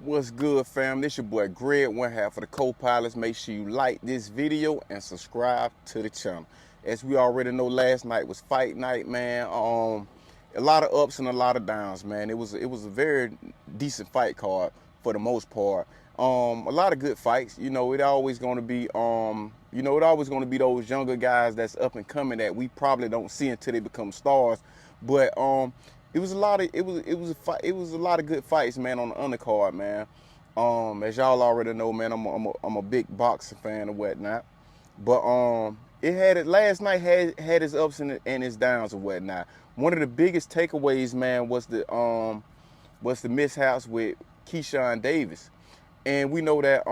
What's good, fam? This your boy Greg, one half of the co-pilots. Make sure you like this video and subscribe to the channel. As we already know, last night was fight night, man. A lot of ups and a lot of downs, man. It was a very decent fight card for the most part. A lot of good fights. It always gonna be it always gonna be those younger guys that's up and coming that we probably don't see until they become stars. But it was a lot of it was a lot of good fights, man, on the undercard, man. As y'all already know, man, I'm a big boxing fan and whatnot. But it had it last night had its ups and its downs and whatnot. One of the biggest takeaways, man, was the mishaps with Keyshawn Davis, and we know that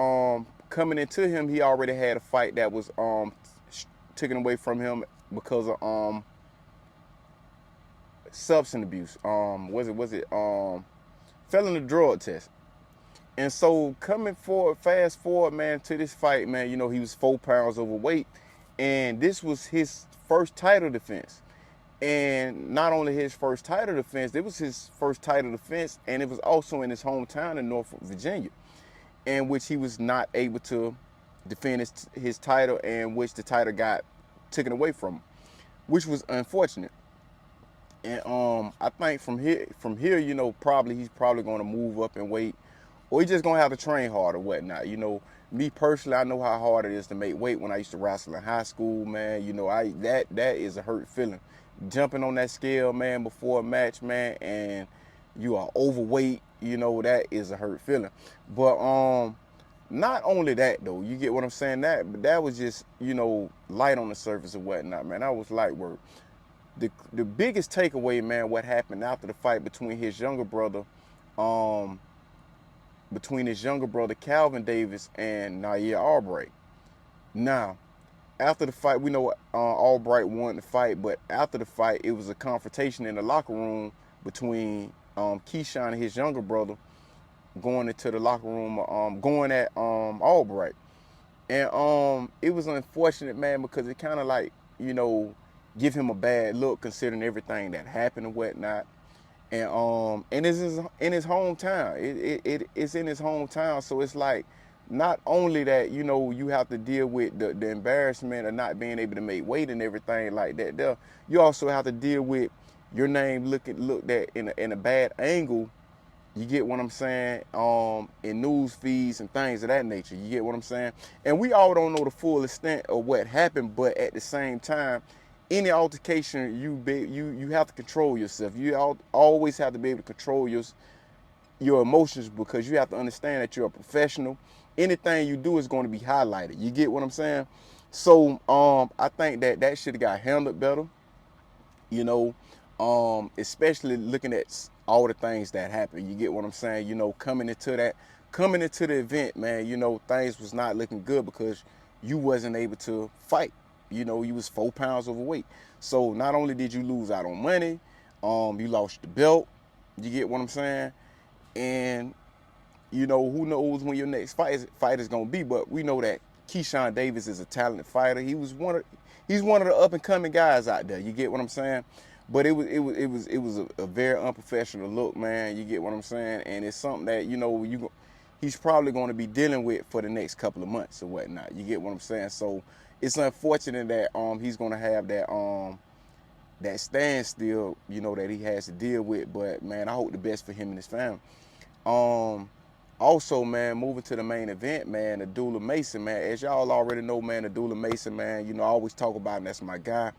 coming into him, he already had a fight that was taken away from him because of substance abuse. Failing the drug test. And so fast forward, man, to this fight, man, he was 4 pounds overweight, and this was his first title defense. And not only his first title defense, it was his first title defense, and it was also in his hometown in Norfolk, Virginia, in which he was not able to defend his title, and which the title got taken away from him, which was unfortunate. And I think from here, probably he's probably going to move up and weight, or he's just going to have to train hard or whatnot. Me personally, I know how hard it is to make weight. When I used to wrestle in high school, man, that is a hurt feeling. Jumping on that scale, man, before a match, man, and you are overweight, that is a hurt feeling. But not only that though, you get what I'm saying. That was just light on the surface or whatnot, man. That was light work. The biggest takeaway, man, what happened after the fight between his younger brother Calvin Davis and Nair Albright. Now, after the fight, we know Albright won the fight, but after the fight, it was a confrontation in the locker room between Keyshawn and his younger brother, going into the locker room, going at Albright. And it was unfortunate, man, because it kind of like, give him a bad look considering everything that happened and whatnot. And it's in his hometown. It's in his hometown, so it's like, not only that, you have to deal with the embarrassment of not being able to make weight and everything like that there, you also have to deal with your name looked at in a bad angle. You get what I'm saying? In news feeds and things of that nature. You get what I'm saying? And we all don't know the full extent of what happened, but at the same time, any altercation, you have to control yourself. You always have to be able to control your emotions, because you have to understand that you're a professional. Anything you do is going to be highlighted. You get what I'm saying? So I think that should have got handled better. Especially looking at all the things that happened. You get what I'm saying? Coming into the event, man, things was not looking good because you wasn't able to fight. You was 4 pounds overweight. So not only did you lose out on money, you lost the belt. You get what I'm saying? And who knows when your next fight is gonna be? But we know that Keyshawn Davis is a talented fighter. He's one of the up and coming guys out there. You get what I'm saying? But it was a very unprofessional look, man. You get what I'm saying? And it's something that he's probably going to be dealing with for the next couple of months or whatnot. You get what I'm saying? So it's unfortunate that he's going to have that standstill, that he has to deal with. But man, I hope the best for him and his family. Also, man, moving to the main event, man, Abdullah Mason, man. As y'all already know, man, Abdullah Mason, man, I always talk about him. That's my guy.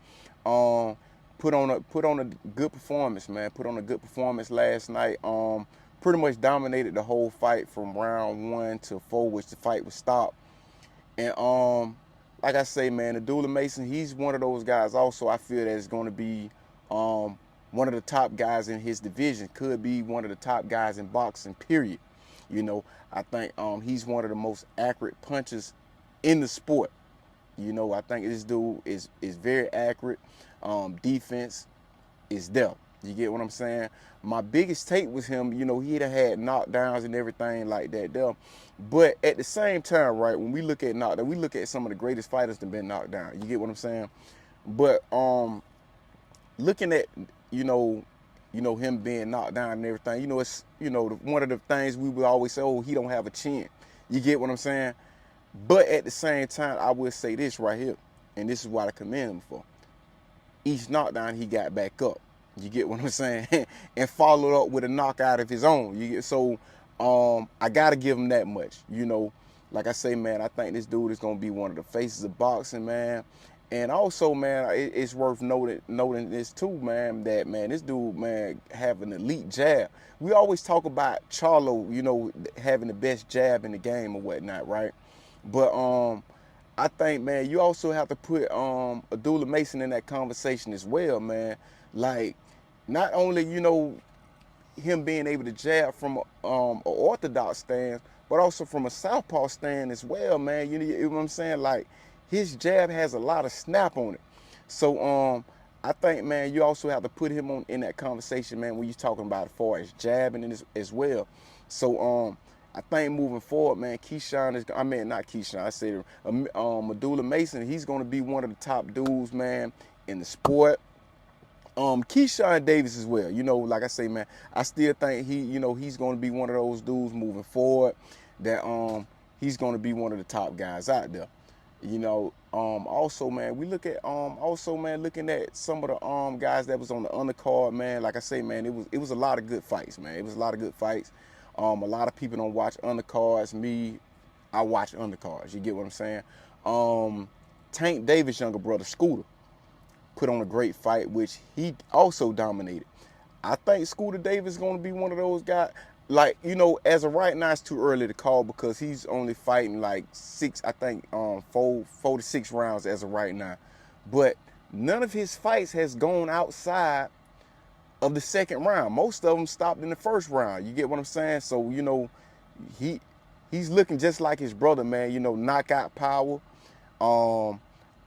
Put on a good performance, man. Put on a good performance last night. Pretty much dominated the whole fight from round 1 to 4, which the fight was stopped. And like I say, man, Abdullah Mason, he's one of those guys also I feel that is going to be one of the top guys in his division. Could be one of the top guys in boxing, period. I think he's one of the most accurate punchers in the sport. I think this dude is very accurate. Defense is there. You get what I'm saying? My biggest take was him, he'd have had knockdowns and everything like that there. But at the same time, right, when we look at knockdown, we look at some of the greatest fighters that have been knocked down. You get what I'm saying? But looking at, you know, him being knocked down and everything. You know, it's, you know, one of the things we would always say, oh, he don't have a chin. You get what I'm saying? But at the same time, I will say this right here, and this is what I commend him for. Each knockdown, he got back up. You get what I'm saying? And followed up with a knockout of his own. You get, so I gotta give him that much. You know, like I say, man, I think this dude is gonna be one of the faces of boxing, man. And also, man, it's worth noting this too, man, that, man, this dude, man, have an elite jab. We always talk about Charlo, you know, having the best jab in the game or whatnot, right? But I think, man, you also have to put Abdullah Mason in that conversation as well, man. Like, not only, you know, him being able to jab from an orthodox stance, but also from a southpaw stand as well, man. You know what I'm saying? Like, his jab has a lot of snap on it. So I think, man, you also have to put him on in that conversation, man, when you're talking about as far as jabbing as well. So I think moving forward, man, Keyshawn is, I mean, not Keyshawn, I said Abdullah Mason, he's going to be one of the top dudes, man, in the sport. Keyshawn Davis as well. You know, like I say, man, I still think you know, he's going to be one of those dudes moving forward that he's going to be one of the top guys out there. You know, also, man, we look at also, man, looking at some of the guys that was on the undercard, man. Like I say, man, it was a lot of good fights, man. It was a lot of good fights. A lot of people don't watch undercards. Me, I watch undercards. You get what I'm saying? Tank Davis' younger brother, Scooter, put on a great fight, which he also dominated. I think Scooter Davis is going to be one of those guys. Like, you know, as of right now, it's too early to call because he's only fighting like 4 to 6 rounds as of right now. But none of his fights has gone outside of the second round. Most of them stopped in the first round. You get what I'm saying? So, you know, he's looking just like his brother, man. You know, knockout power.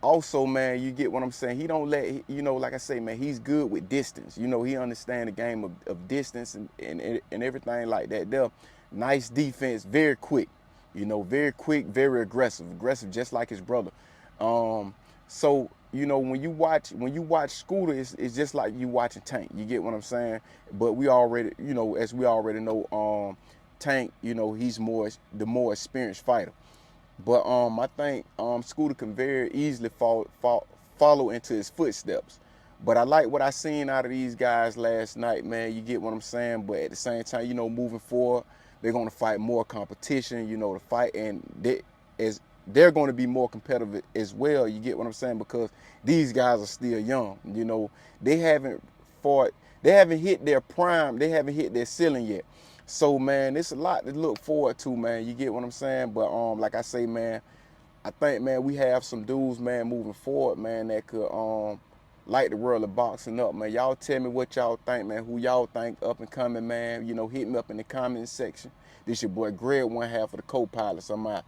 Also, man, you get what I'm saying? He don't let, you know, like I say, man, he's good with distance. You know, he understands the game of distance and everything like that there. Nice defense, very quick. You know, very quick, very aggressive. Aggressive just like his brother. So, you know, when you watch Scooter, it's just like you watching Tank. You get what I'm saying? But we already, you know, as we already know, Tank, you know, he's the more experienced fighter. But I think Scooter can very easily follow into his footsteps. But I like what I seen out of these guys last night, man. You get what I'm saying? But at the same time, you know, moving forward, they're going to fight more competition, you know, to fight. And they're going to be more competitive as well. You get what I'm saying? Because these guys are still young. You know, they haven't hit their prime. They haven't hit their ceiling yet. So, man, it's a lot to look forward to, man. You get what I'm saying? But like I say, man, I think, man, we have some dudes, man, moving forward, man, that could light the world of boxing up, man. Y'all tell me what y'all think, man. Who y'all think up and coming, man. You know, hit me up in the comment section. This your boy Greg, one half of the co-pilots. I'm out.